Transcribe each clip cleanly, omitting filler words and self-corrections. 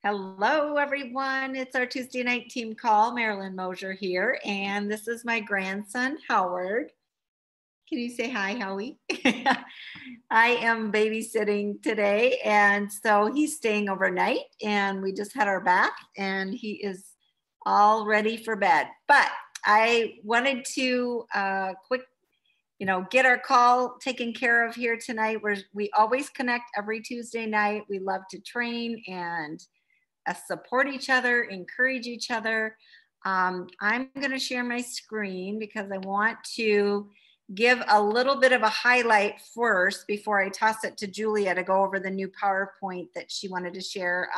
Hello, everyone. It's our Tuesday night team call. Marilyn Mosier here, and this is my grandson, Howard. Can you say hi, Howie? I am babysitting today, and so he's staying overnight, and we just had our bath, and he is all ready for bed. But I wanted to get our call taken care of here tonight. We always connect every Tuesday night. We love to train and support each other, encourage each other. I'm going to share my screen because I want to give a little bit of a highlight first before I toss it to Julia to go over the new PowerPoint that she wanted to share.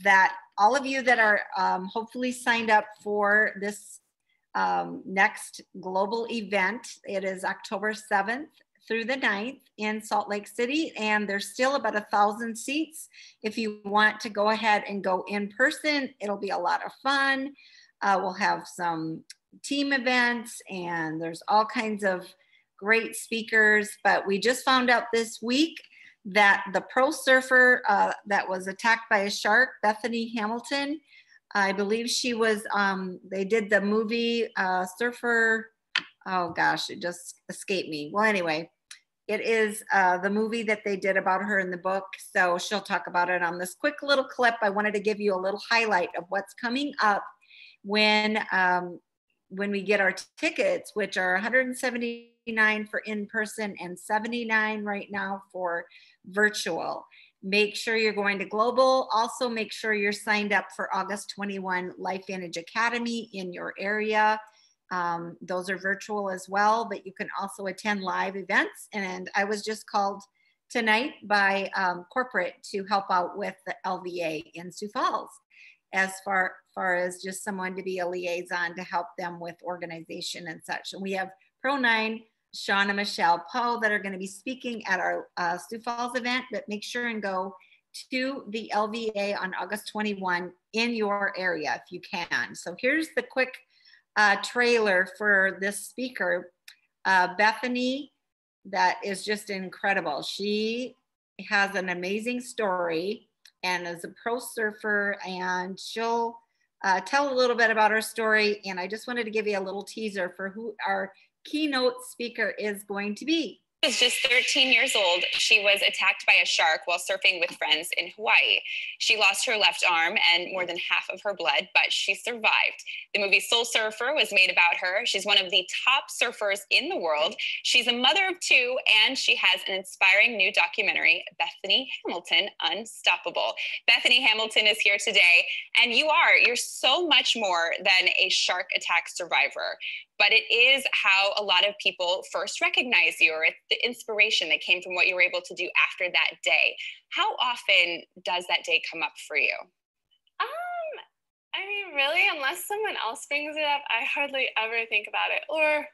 That all of you that are hopefully signed up for this next global event, it is October 7th through the 9th in Salt Lake City, and there's still about 1,000 seats. If you want to go ahead and go in person, it'll be a lot of fun. We'll have some team events, and there's all kinds of great speakers, but we just found out this week that the pro surfer that was attacked by a shark, Bethany Hamilton, I believe she was, they did the movie Surfer, oh gosh, it just escaped me. Well, anyway, it is the movie that they did about her in the book. So she'll talk about it on this quick little clip. I wanted to give you a little highlight of what's coming up when we get our tickets, which are $179 for in-person and $79 right now for virtual. Make sure you're going to global. Also make sure you're signed up for August 21 LifeVantage Academy in your area. Those are virtual as well, but you can also attend live events. And I was just called tonight by corporate to help out with the LVA in Sioux Falls, as far as just someone to be a liaison to help them with organization and such. And we have Pro9, Sean and Michelle Poe that are going to be speaking at our Sioux Falls event, but make sure and go to the LVA on August 21 in your area if you can. So here's the quick trailer for this speaker, Bethany, that is just incredible. She has an amazing story and is a pro surfer, and she'll tell a little bit about her story. And I just wanted to give you a little teaser for who our keynote speaker is going to be. Was just 13 years old. She was attacked by a shark while surfing with friends in Hawaii. She lost her left arm and more than half of her blood, but she survived. The movie Soul Surfer was made about her. She's one of the top surfers in the world. She's a mother of two, and she has an inspiring new documentary, Bethany Hamilton, Unstoppable. Bethany Hamilton is here today, and you're so much more than a shark attack survivor. But it is how a lot of people first recognize you, or it's the inspiration that came from what you were able to do after that day. How often does that day come up for you? I mean, really, unless someone else brings it up, I hardly ever think about it. Or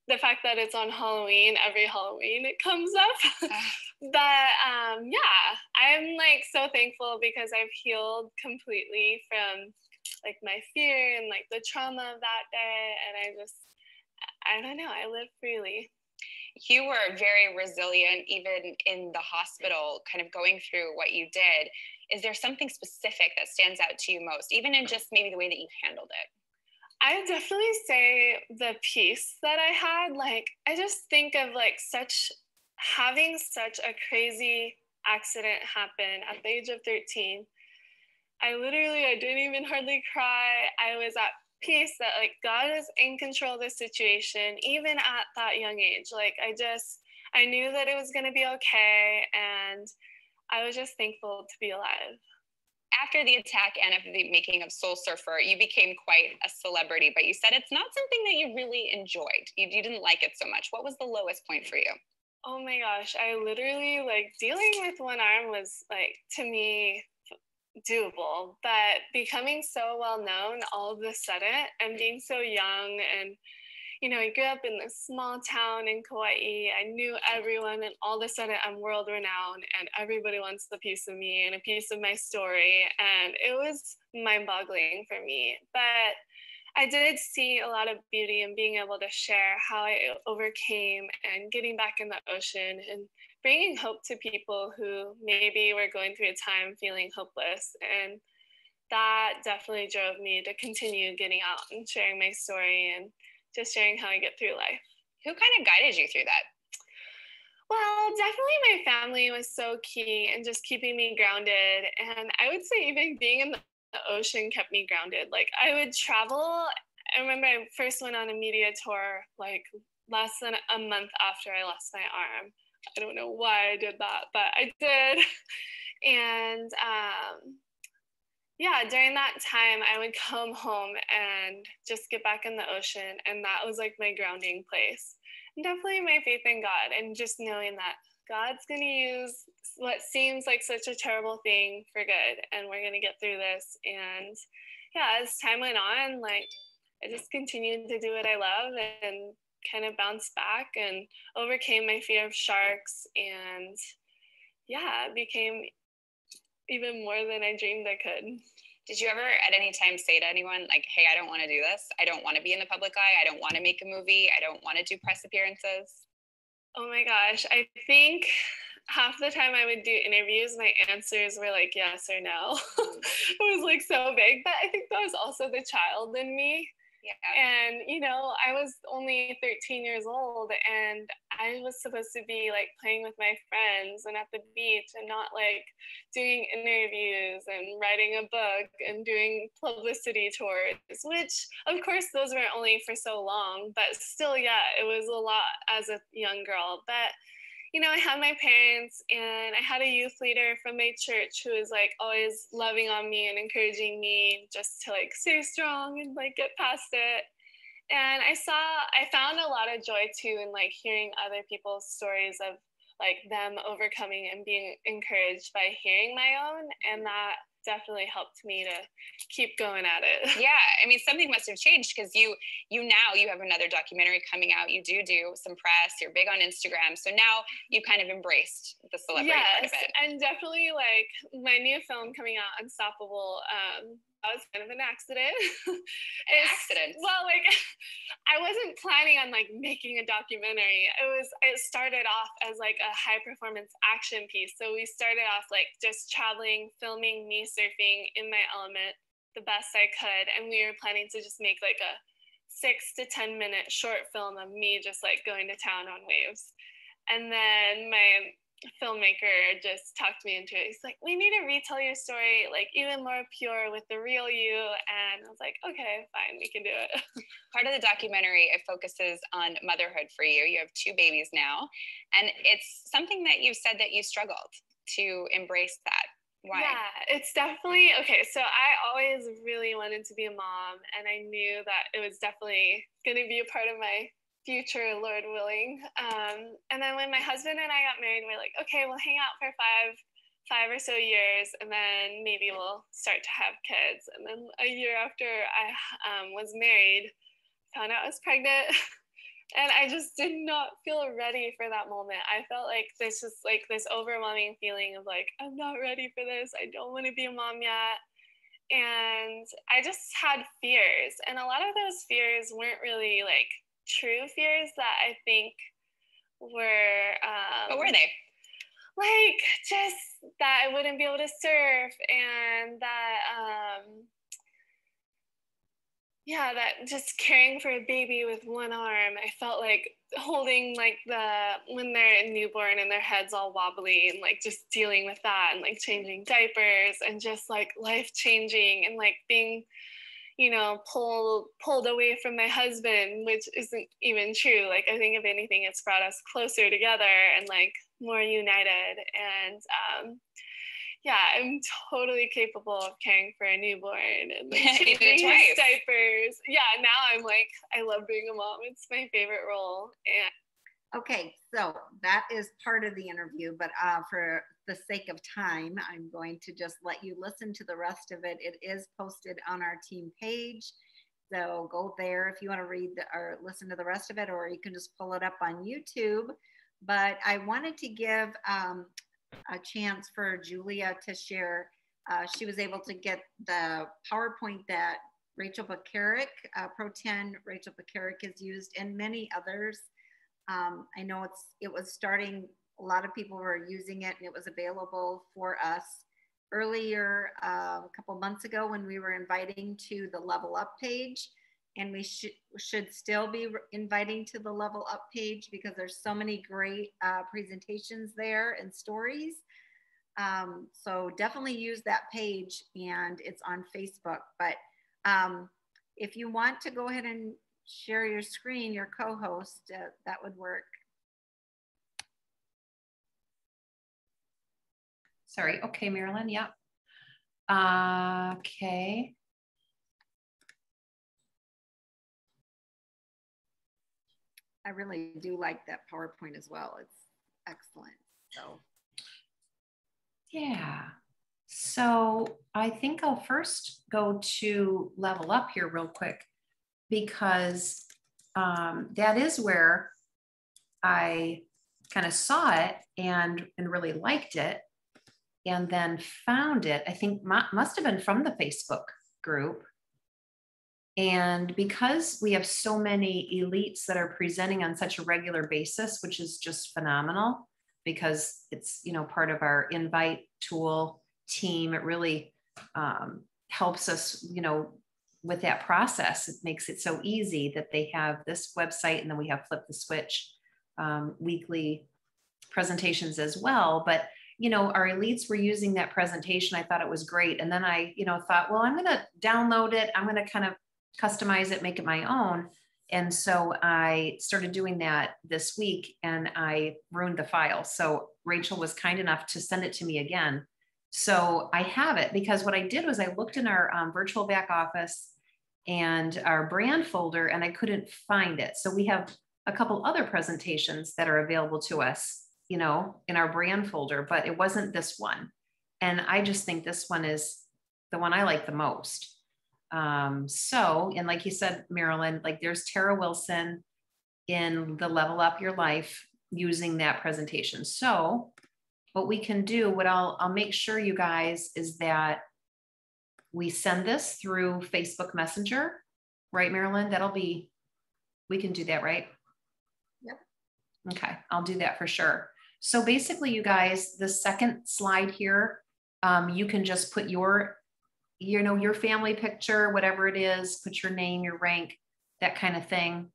the fact that it's on Halloween, every Halloween it comes up. But yeah, I'm like so thankful because I've healed completely from like my fear and like the trauma of that day. And I don't know, I live freely. You were very resilient, even in the hospital, kind of going through what you did. Is there something specific that stands out to you most, even in just maybe the way that you handled it? I would definitely say the peace that I had. Like, I just think of like having such a crazy accident happen at the age of 13. I didn't even hardly cry. I was at peace that like God is in control of the situation, even at that young age. Like I knew that it was going to be okay, and I was just thankful to be alive. After the attack and after the making of Soul Surfer, you became quite a celebrity, but you said it's not something that you really enjoyed. You didn't like it so much. What was the lowest point for you? Oh my gosh, I literally like dealing with one arm was like, to me, doable, but becoming so well known all of a sudden and being so young, and I grew up in this small town in Kauai. I knew everyone, and all of a sudden I'm world renowned and everybody wants a piece of me and a piece of my story, and it was mind-boggling for me. But I did see a lot of beauty in being able to share how I overcame and getting back in the ocean and bringing hope to people who maybe were going through a time feeling hopeless. And that definitely drove me to continue getting out and sharing my story and just sharing how I get through life. Who kind of guided you through that? Well, definitely my family was so key in just keeping me grounded. And I would say even being in the ocean kept me grounded. Like I would travel. I remember I first went on a media tour like less than a month after I lost my arm. I don't know why I did that, but I did. And yeah, during that time, I would come home and just get back in the ocean. And that was like my grounding place. And definitely my faith in God and just knowing that God's going to use what seems like such a terrible thing for good. And we're going to get through this. And yeah, as time went on, like I just continued to do what I love and kind of bounced back and overcame my fear of sharks. And yeah, became even more than I dreamed I could. Did you ever at any time say to anyone like, hey, I don't want to do this. I don't want to be in the public eye. I don't want to make a movie. I don't want to do press appearances. Oh my gosh. I think half the time I would do interviews, my answers were like yes or no. It was like so big, but I think that was also the child in me. Yeah. And, you know, I was only 13 years old and I was supposed to be like playing with my friends and at the beach and not like doing interviews and writing a book and doing publicity tours, which of course those were only for so long, but still, yeah, it was a lot as a young girl. But you know, I had my parents and I had a youth leader from my church who was like always loving on me and encouraging me just to like stay strong and like get past it. And I found a lot of joy too in like hearing other people's stories of like them overcoming and being encouraged by hearing my own. And that definitely helped me to keep going at it. Yeah, I mean, something must have changed because you have another documentary coming out. You do some press. You're big on Instagram, so now you kind of embraced the celebrity part of it. And definitely like my new film coming out, Unstoppable. That was kind of an accident. Well, like I wasn't planning on like making a documentary. It started off as like a high performance action piece. So we started off like just traveling, filming me surfing in my element the best I could. And we were planning to just make like a 6 to 10 minute short film of me just like going to town on waves. And then my filmmaker just talked me into it. He's like, we need to retell your story like even more pure with the real you. And I was like, okay, fine, we can do it. Part of the documentary, it focuses on motherhood for you. You have 2 babies now, and it's something that you've said that you struggled to embrace that. Why? Yeah, it's definitely okay. So I always really wanted to be a mom, and I knew that it was definitely going to be a part of my future, Lord willing. And then when my husband and I got married, we're like, okay, we'll hang out for five or so years, and then maybe we'll start to have kids. And then a year after I was married, found out I was pregnant. And I just did not feel ready for that moment. I felt like this overwhelming feeling of like, I'm not ready for this. I don't want to be a mom yet. And I just had fears. And a lot of those fears weren't really like true fears that I think were. What were they? Like just that I wouldn't be able to surf and that, that just caring for a baby with one arm, I felt like holding like when they're newborn and their head's all wobbly and like just dealing with that and like changing diapers and just like life changing and like being, you know, pulled away from my husband, which isn't even true. Like I think if anything, it's brought us closer together and like more united. And I'm totally capable of caring for a newborn and like changing his diapers. Yeah, now I'm like, I love being a mom. It's my favorite role. And okay, so that is part of the interview, but for the sake of time, I'm going to just let you listen to the rest of it. It is posted on our team page, so go there if you want to read or listen to the rest of it, or you can just pull it up on YouTube. But I wanted to give a chance for Julia to share. She was able to get the PowerPoint that Rachel Pekarik, Pro 10 Rachel Pekarik has used, and many others. I know it was starting a lot of people were using it, and it was available for us earlier a couple months ago when we were inviting to the Level Up page. And we should still be inviting to the Level Up page because there's so many great presentations there and stories. So definitely use that page, and it's on Facebook. But if you want to go ahead and share your screen, your co-host, that would work. Sorry. Okay, Marilyn. Yep. Okay. I really do like that PowerPoint as well. It's excellent. So. Yeah. So I think I'll first go to Level Up here real quick, because that is where I kind of saw it and really liked it, and then found it. I think must have been from the Facebook group. And because we have so many elites that are presenting on such a regular basis, which is just phenomenal, because it's, you know, part of our invite tool team, it really helps us, you know, with that process. It makes it so easy that they have this website, and then we have Flip the Switch weekly presentations as well. But, you know, our elites were using that presentation. I thought it was great. And then I, you know, thought, well, I'm going to download it. I'm going to kind of customize it, make it my own. And so I started doing that this week, and I ruined the file. So Rachel was kind enough to send it to me again. So I have it, because what I did was I looked in our virtual back office and our brand folder, and I couldn't find it. So we have a couple other presentations that are available to us, you know, in our brand folder, but it wasn't this one. And I just think this one is the one I like the most. So, and like you said, Marilyn, like there's Tara Wilson in the Level Up Your Life using that presentation. So what we can do, what I'll make sure, you guys, is that we send this through Facebook Messenger, right, Marilyn? We can do that, right? Yep. Okay, I'll do that for sure. So basically, you guys, the second slide here, you can just put your family picture, whatever it is, put your name, your rank, that kind of thing.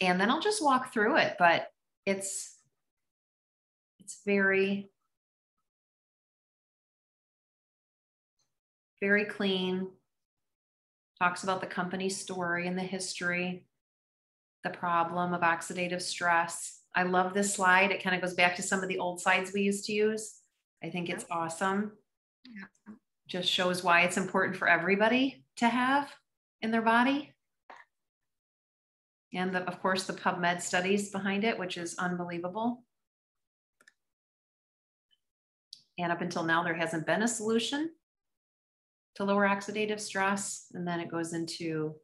And then I'll just walk through it, but it's very, very clean. Talks about the company's story and the history, the problem of oxidative stress. I love this slide. It kind of goes back to some of the old slides we used to use. I think it's awesome. Yeah. Just shows why it's important for everybody to have in their body. And of course, the PubMed studies behind it, which is unbelievable. And up until now, there hasn't been a solution to lower oxidative stress. And then it goes into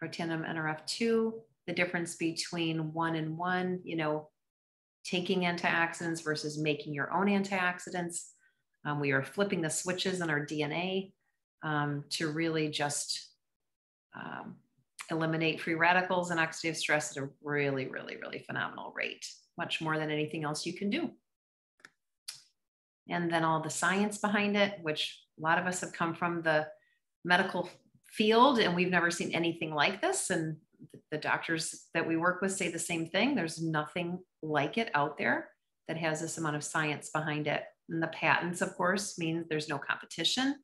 Protandim Nrf2, the difference between 1 and 1, you know, taking antioxidants versus making your own antioxidants. We are flipping the switches in our DNA to really just eliminate free radicals and oxidative stress at a really, really, really phenomenal rate, much more than anything else you can do. And then all the science behind it, which a lot of us have come from the medical field, and we've never seen anything like this. And the doctors that we work with say the same thing. There's nothing like it out there that has this amount of science behind it. And the patents, of course, means there's no competition.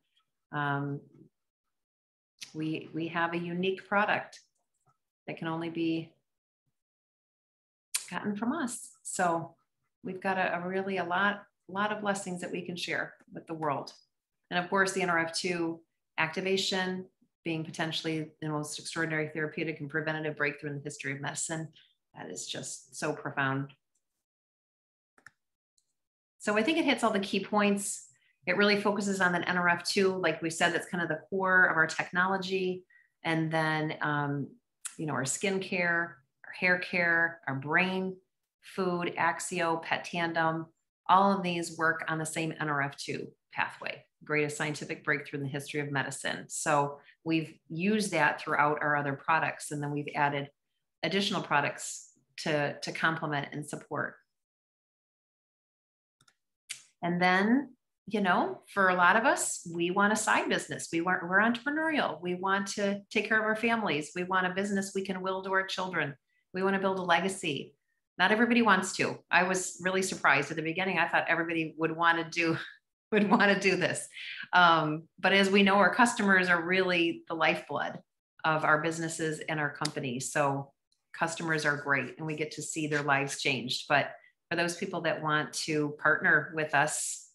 We have a unique product that can only be gotten from us. So we've got a lot of blessings that we can share with the world. And of course, the Nrf2 activation being potentially the most extraordinary therapeutic and preventative breakthrough in the history of medicine. That is just so profound. So I think it hits all the key points. It really focuses on the Nrf2. Like we said, that's kind of the core of our technology. And then, you know, our skin care, our hair care, our brain, food, Axio, Protandim, all of these work on the same Nrf2 pathway, greatest scientific breakthrough in the history of medicine. So we've used that throughout our other products. And then we've added additional products to complement and support And then, you know, for a lot of us, we want a side business. We're entrepreneurial. We want to take care of our families. We want a business we can will to our children. We want to build a legacy. Not everybody wants to. I was really surprised at the beginning. I thought everybody would want to do this. But as we know, our customers are really the lifeblood of our businesses and our companies. So customers are great and we get to see their lives changed. But for those people that want to partner with us,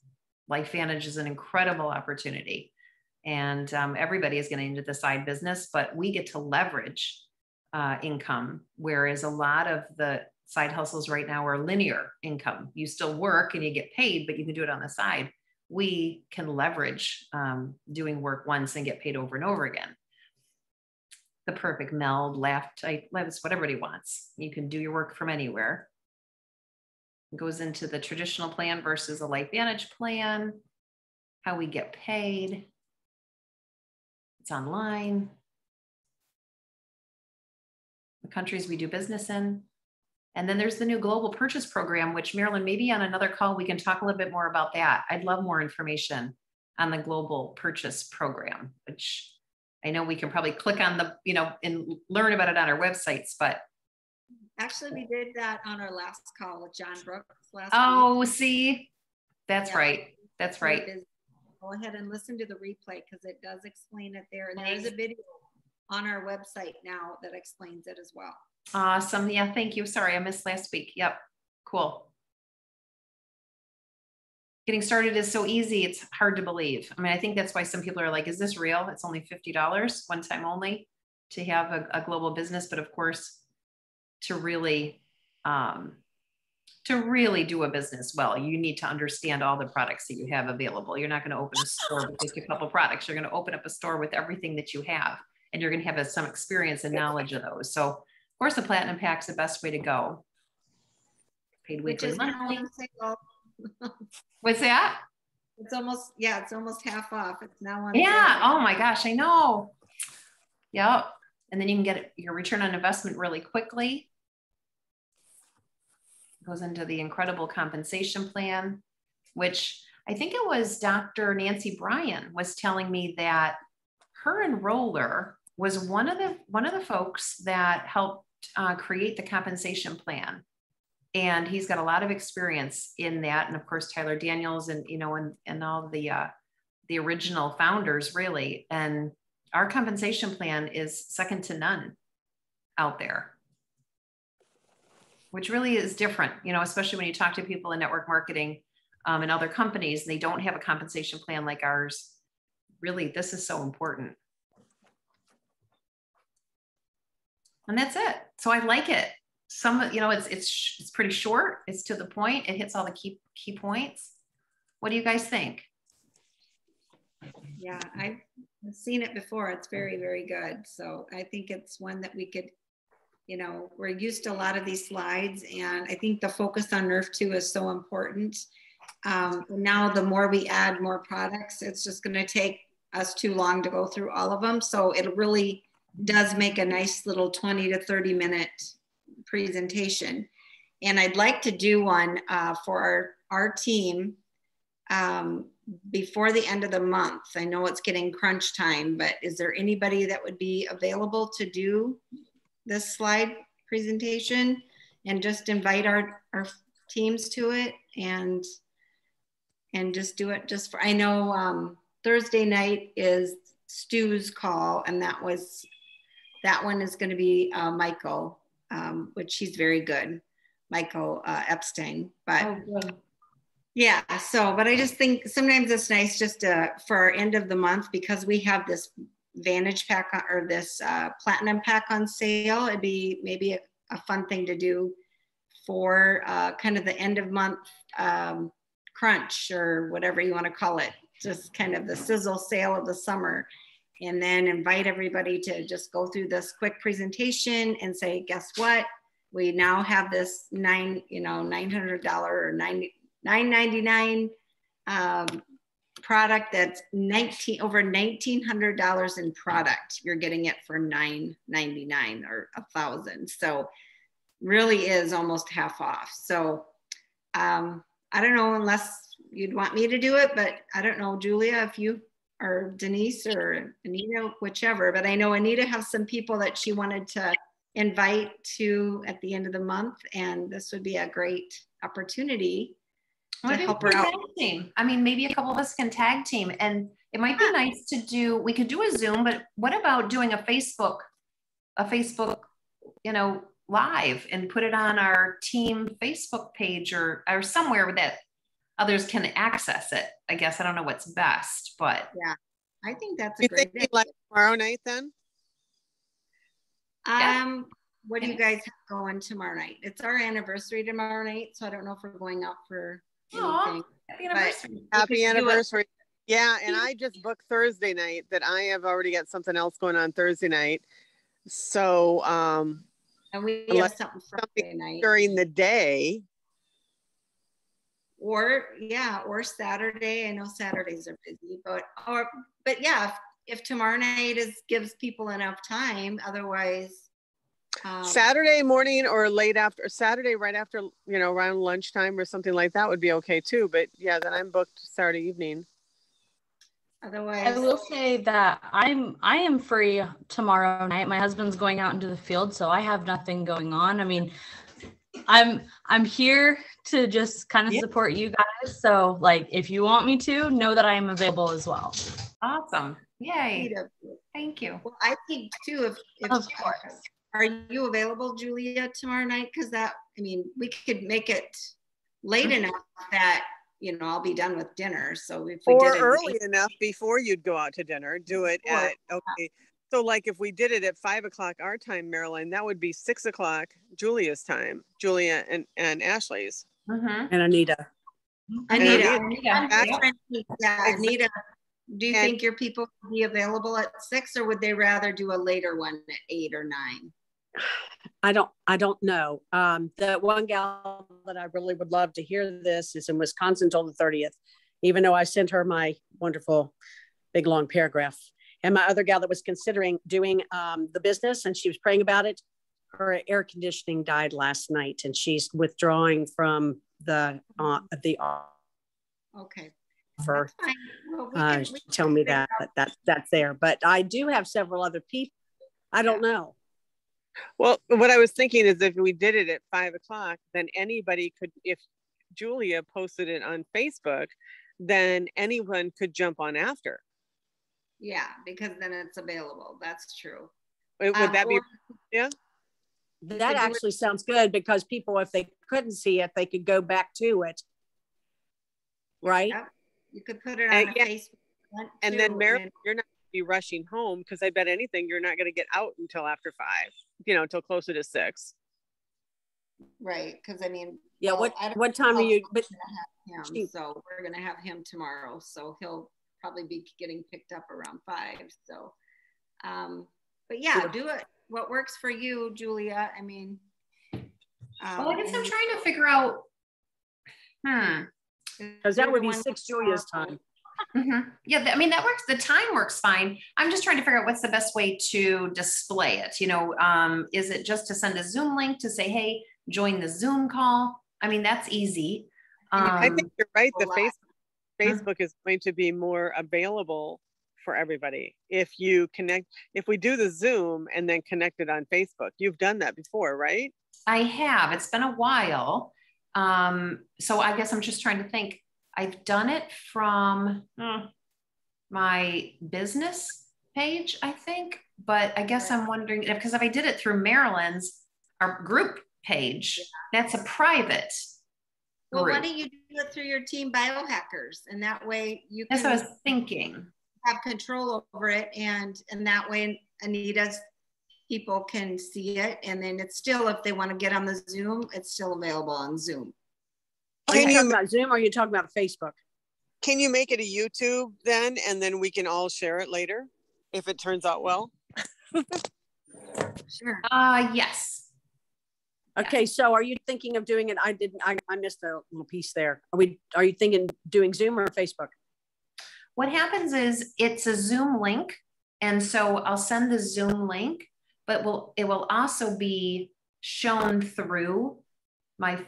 LifeVantage is an incredible opportunity. And everybody is getting into the side business, but we get to leverage income, whereas a lot of the side hustles right now are linear income. You still work and you get paid, but you can do it on the side. We can leverage doing work once and get paid over and over again. The perfect meld, left, it's what everybody wants. You can do your work from anywhere. It goes into the traditional plan versus a LifeVantage plan, how we get paid. It's online. The countries we do business in. And then there's the new global purchase program, which Marilyn, maybe on another call, we can talk a little bit more about that. I'd love more information on the global purchase program, which I know we can probably click on the, you know, and learn about it on our websites, but. Actually, we did that on our last call with John Brooks last week. See, that's right. That's right. Go ahead and listen to the replay because it does explain it there. And there is a video on our website now that explains it as well. Awesome. Yeah, thank you. Sorry, I missed last week. Yep. Cool. Getting started is so easy. It's hard to believe. I mean, I think that's why some people are like, is this real? It's only $50 one time only to have a global business. But of course, to really do a business well, you need to understand all the products that you have available. You're not going to open a store with just a couple products. You're going to open up a store with everything that you have, and you're going to have some experience and knowledge of those. So of course, the Platinum Pack's the best way to go. Paid weekly monthly. What's that? It's almost half off. It's now on. Yeah. Oh my gosh, I know. Yep. And then you can get your return on investment really quickly. It goes into the incredible compensation plan, which I think it was Dr. Nancy Bryan was telling me that her enroller was one of the folks that helped create the compensation plan. And he's got a lot of experience in that. And of course, Tyler Daniels and, you know, and all the original founders really. And our compensation plan is second to none out there, which really is different, you know, especially when you talk to people in network marketing and other companies, they don't have a compensation plan like ours. Really, this is so important. And that's it. So I like it. You know, it's pretty short. It's to the point. It hits all the key points. What do you guys think? Yeah, I've seen it before. It's very, very good. So I think it's one that we could, you know, we're used to a lot of these slides, and I think the focus on NRF2 is so important. Now, the more we add more products, it's just going to take us too long to go through all of them. So it really does make a nice little 20 to 30 minute presentation. And I'd like to do one for our team before the end of the month. I know it's getting crunch time, but is there anybody that would be available to do this slide presentation and just invite our teams to it and just do it just for, I know Thursday night is Stu's call, and that one is going to be Michael, which he's very good, Michael Epstein. But yeah, but I just think sometimes it's nice just for our end of the month, because we have this Vantage pack or this Platinum pack on sale. It'd be maybe a fun thing to do for kind of the end of month crunch, or whatever you want to call it, just kind of the sizzle sale of the summer. And then invite everybody to just go through this quick presentation and say, guess what? We now have this $900 or $999 product that's over $1,900 in product. You're getting it for $999 or $1,000. So really is almost half off. So I don't know, unless you'd want me to do it, but I don't know, Julia, if you or Denise or Anita, whichever, but I know Anita has some people that she wanted to invite to at the end of the month, and this would be a great opportunity to help her out. Team. I mean, maybe a couple of us can tag team, and it might be nice to do, we could do a Zoom, but what about doing a Facebook, you know, live and put it on our team Facebook page or somewhere that others can access it. I guess I don't know what's best, but yeah, I think that's a great idea. Like tomorrow night then? What do you guys have going tomorrow night? It's our anniversary tomorrow night, so I don't know if we're going out for anything. Happy anniversary. Happy anniversary. Yeah, and I just booked Thursday night that I have already got something else going on Thursday night. So and we have something Friday night during the day. Or Saturday. I know Saturdays are busy, but yeah, if tomorrow night gives people enough time, otherwise Saturday morning or late after, Saturday right after, you know, around lunchtime or something like that would be okay too. But yeah, then I'm booked Saturday evening. Otherwise, I will say that I am free tomorrow night. My husband's going out into the field, so I have nothing going on. I mean, I'm here to just kind of support you guys. So like, if you want me to, know that I am available as well. Awesome. Yay. Thank you. Well, I think too, if of course. Are you available, Julia, tomorrow night? Because we could make it late enough that, you know, I'll be done with dinner. So if we did it early enough before you'd go out to dinner, do it at, okay. So like if we did it at 5 o'clock our time, Marilyn, that would be 6 o'clock Julia's time, Julia and Ashley's. Mm-hmm. And Anita. Anita, do you think your people would be available at 6, or would they rather do a later one at 8 or 9? I don't know. The one gal that I really would love to hear this is in Wisconsin till the 30th, even though I sent her my wonderful big long paragraph. And my other gal that was considering doing the business, and she was praying about it, her air conditioning died last night, and she's withdrawing from the okay. For tell me that's there, but I do have several other people. I don't know. Well, what I was thinking is if we did it at 5 o'clock, then anybody could, if Julia posted it on Facebook, then anyone could jump on after. Yeah, because then it's available. That's true. Would that be, yeah? That actually sounds good, because people, if they couldn't see it, they could go back to it. Right? Yep. You could put it on Facebook. And then Marilyn, you're not going to be rushing home, because I bet anything you're not going to get out until after 5, you know, until closer to 6. Right. Because yeah. What time are you? But so we're going to have him tomorrow. So he'll probably be getting picked up around 5. So, but yeah, do it. What works for you, Julia? Well, I guess I'm trying to figure out. Because that would be 6 Julia's time. Mm-hmm. Yeah, that works. The time works fine. I'm just trying to figure out what's the best way to display it. You know, is it just to send a Zoom link to say, hey, join the Zoom call? That's easy. I think you're right. The Facebook is going to be more available for everybody. If we do the Zoom and then connect it on Facebook. You've done that before, right? I have. It's been a while. So I guess I'm just trying to think. I've done it from my business page, I think, but I guess I'm wondering because if I did it through Marilyn's, our group page, that's a private group. Well, why don't you do it through your team biohackers, and that way you can. That's what I was thinking. Have control over it, and that way Anita's people can see it, and then it's still, if they want to get on the Zoom, it's still available on Zoom. Are you talking about Zoom, or are you talking about Facebook? Can you make it a YouTube then, and then we can all share it later if it turns out well? Sure. Yes. Okay, so are you thinking of doing it? I missed a little piece there. Are you thinking doing Zoom or Facebook? What happens is it's a Zoom link, and so I'll send the Zoom link, but it will also be shown through my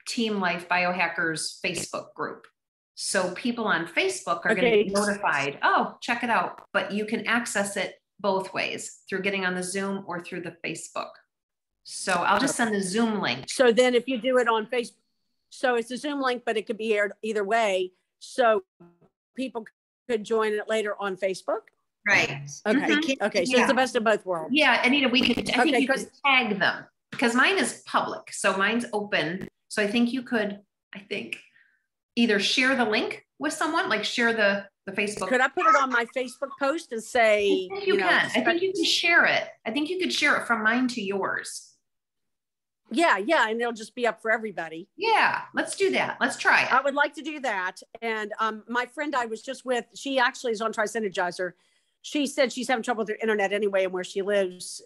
Team Life Biohackers Facebook group. So people on Facebook are going to be notified, oh, check it out. But you can access it both ways, through getting on the Zoom or through the Facebook. So I'll just send the Zoom link. So then if you do it on Facebook, so it's a Zoom link, but it could be aired either way. So people could join it later on Facebook. Right. Okay. Okay. So it's the best of both worlds. Yeah, Anita, I think you good. could tag them, because mine is public. So mine's open. So I think you could, either share the link with someone, like share the Facebook. Could I put it on my Facebook post and say, I think you can. I think you can share it. I think you could share it from mine to yours. Yeah. And it'll just be up for everybody. Yeah, let's do that. Let's try it. I would like to do that. And my friend I was just with, she actually is on Tri-Synergizer. She said she's having trouble with her internet anyway, and where she lives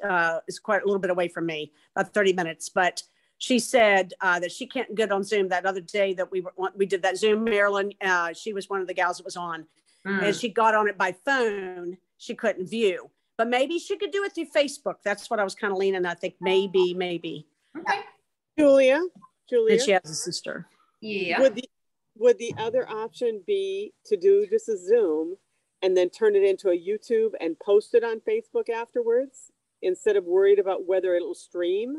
is quite a little bit away from me, about 30 minutes. But she said that she can't get on Zoom. That other day that we did that Zoom, Marilyn, she was one of the gals that was on, and she got on it by phone. She couldn't view, but maybe she could do it through Facebook. That's what I was kind of leaning. I think maybe. Okay. Julia. And she has a sister. Yeah. Would the other option be to do just a Zoom and then turn it into a YouTube and post it on Facebook afterwards, instead of worried about whether it'll stream?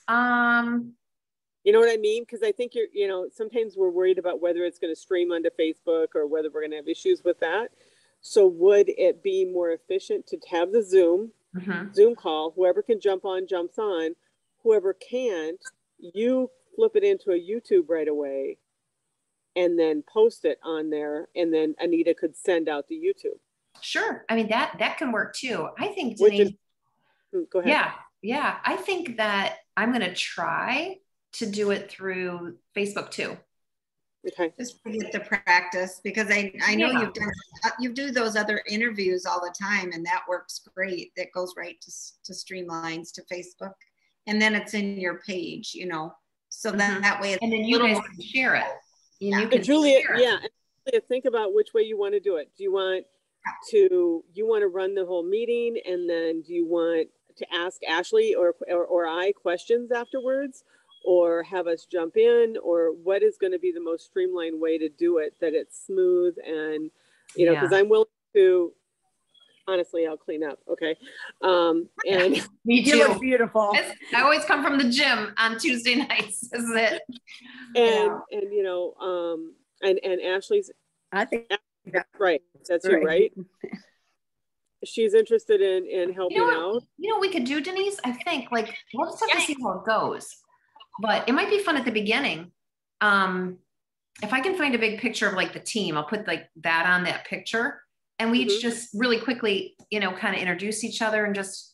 You know what I mean? Because I think sometimes we're worried about whether it's going to stream onto Facebook or whether we're going to have issues with that. So would it be more efficient to have the Zoom call? Whoever can jump on, jumps on. Whoever can't, you flip it into a YouTube right away and then post it on there. And then Anita could send out the YouTube. Sure. I mean, that can work too. I think, Denise, go ahead. Yeah. I think that I'm going to try to do it through Facebook too. Okay. Just to get the practice, because I know you do those other interviews all the time, and that works great. That goes right to Streamlines, to Facebook, and then it's in your page, so that way. And then you guys can share it. Julia, think about which way you want to do it. Do you want to run the whole meeting, and then do you want to ask Ashley or I questions afterwards, or have us jump in, or what is going to be the most streamlined way to do it, that it's smooth and, because I'm willing to, honestly, I'll clean up. Okay. And me too. You look beautiful. I always come from the gym on Tuesday nights. This is it. And Ashley's, I think that's right. That's you, right? She's interested in helping out. You know what we could do, Denise? I think, we'll just have to see how it goes. But it might be fun at the beginning. If I can find a big picture of the team, I'll put that on that picture, and we each just really quickly, kind of introduce each other and just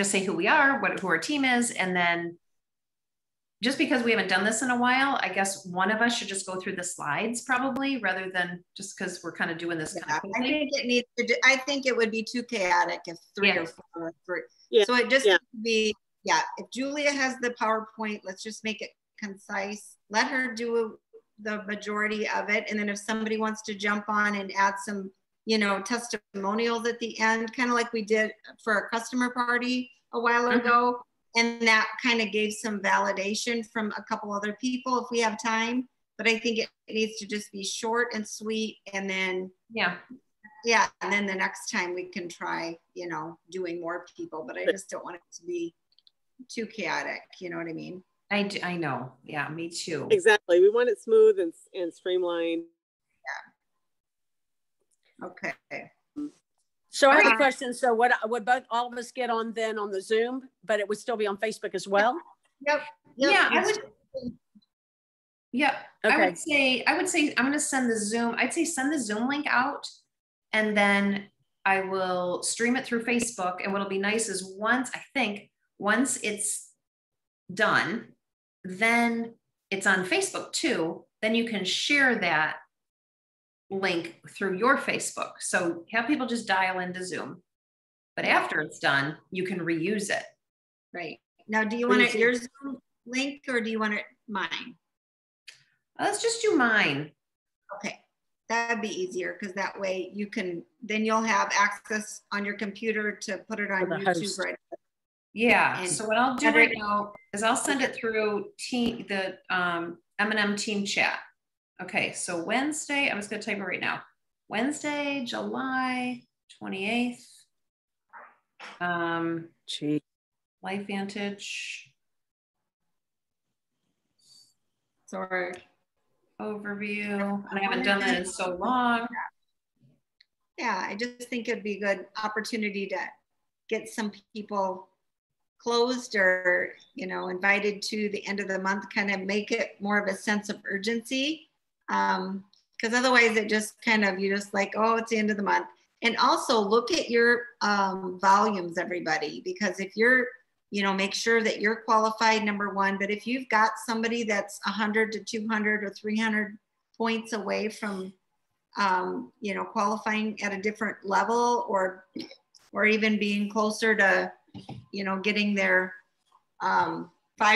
say who we are, who our team is. And then just because we haven't done this in a while, I guess one of us should just go through the slides probably, rather than just because we're kind of doing this. I think it would be too chaotic if three or four or three. Yeah. So it just needs to be, if Julia has the PowerPoint, let's just make it concise. Let her do the majority of it. And then if somebody wants to jump on and add some, testimonials at the end, kind of like we did for a customer party a while ago. And that kind of gave some validation from a couple other people if we have time. But I think it needs to just be short and sweet. And then, and then the next time we can try, doing more people. But I just don't want it to be too chaotic. You know what I mean? I know. Yeah, me too. Exactly. We want it smooth and streamlined. Yeah. Okay. So I have a question. So would all of us get on then on the Zoom, but it would still be on Facebook as well? Yep. Yeah, I would. Yeah, okay. I would say I'm going to send the Zoom. I'd say send the Zoom link out, and then I will stream it through Facebook. And what'll be nice is once it's done, then it's on Facebook too. Then you can share that link through your Facebook. So have people just dial into Zoom. But after it's done, you can reuse it. Right. Now, do you want it your Zoom link or do you want it mine? Let's just do mine. Okay. That'd be easier because that way then you'll have access on your computer to put it on YouTube, right? Yeah. And So what I'll do right now is I'll send it through the M&M team chat. Okay. So Wednesday, I'm just going to type it right now. Wednesday, July 28th. LifeVantage. Sorry. Overview. And I haven't done that in so long. Yeah, I just think it'd be a good opportunity to get some people closed or, you know, invited to the end of the month, kind of make it more of a sense of urgency. Because otherwise it just kind of, you just like, oh, it's the end of the month. And also look at your volumes, everybody, because if you're, you know, make sure that you're qualified, number one, but if you've got somebody that's 100 to 200 or 300 points away from, you know, qualifying at a different level or even being closer to, you know, getting their 5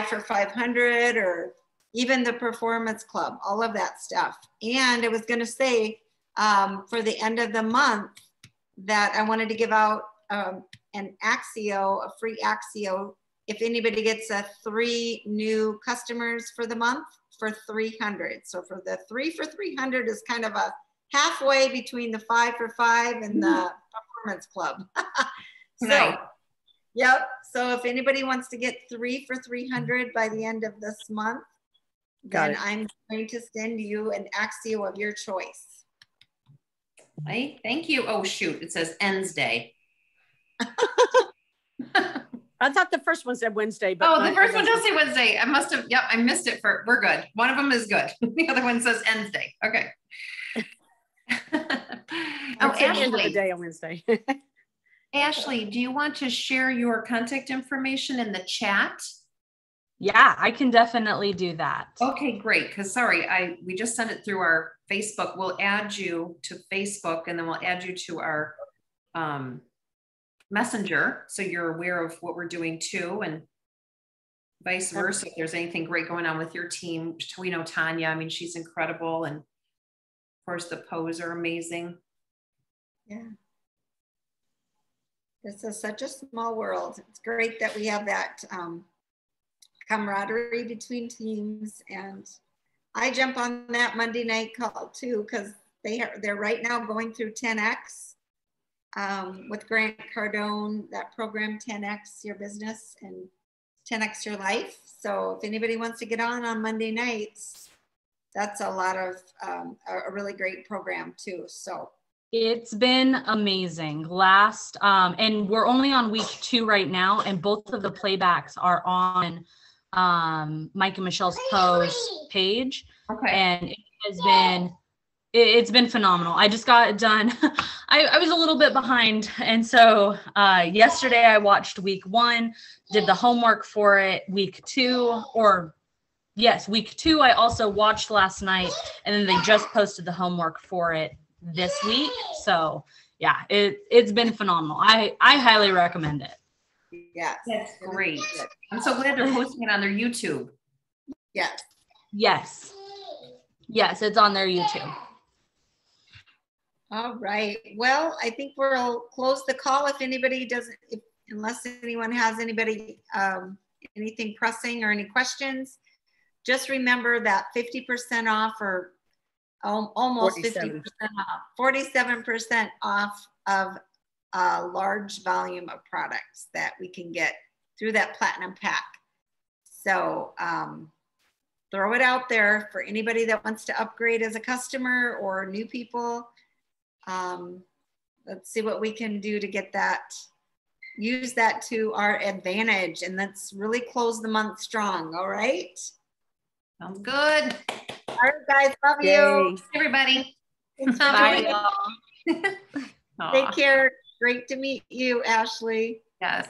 for 500 or even the performance club, all of that stuff. And I was going to say for the end of the month that I wanted to give out an Axio, a free Axio, if anybody gets 3 new customers for the month for 300. So for the 3 for 300 is kind of a halfway between the 5 for 5 and the performance club. So, nice. Yep. So if anybody wants to get 3 for 300 by the end of this month, then I'm going to send you an Axio of your choice. Hey, thank you. Oh, shoot. It says ends day. I thought the first one said Wednesday, but oh, the first one does say Wednesday. I must have, yep, I missed it. We're good. One of them is good. The other one says ends day. Okay. Oh, Ashley. The end of the day on Wednesday. Ashley, do you want to share your contact information in the chat? Yeah, I can definitely do that. Okay, great. Because sorry, we just sent it through our Facebook. We'll add you to Facebook and then we'll add you to our Messenger. So you're aware of what we're doing too and vice versa. If there's anything great going on with your team, we know Tanya, I mean, she's incredible. And of course the Poes are amazing. Yeah. This is such a small world. It's great that we have that camaraderie between teams, and I jump on that Monday night call too because they're right now going through 10X with Grant Cardone, that program 10X Your Business and 10X Your Life. So if anybody wants to get on Monday nights, that's a lot of a really great program too. So it's been amazing. And we're only on week 2 right now, and both of the playbacks are on Mike and Michelle's Poes page. Okay. And it's been phenomenal. I just got it done. I was a little bit behind. And so yesterday I watched week 1, did the homework for it. Week 2 I also watched last night, and then they just posted the homework for it this week. So yeah, it's been phenomenal. I highly recommend it. Yeah, that's great. I'm so glad they're posting it on their YouTube. Yes, it's on their YouTube. All right, well, I think we'll close the call if anybody doesn't, unless anyone has anything pressing or any questions. Just remember that 50% off or almost 50% off, 47% off of a large volume of products that we can get through that platinum pack. So throw it out there for anybody that wants to upgrade as a customer or new people. Let's see what we can do to get that, use that to our advantage, and let's really close the month strong. All right. Sounds good. All right, guys. Love you. Everybody. Bye. Take care. Great to meet you, Ashley. Yes.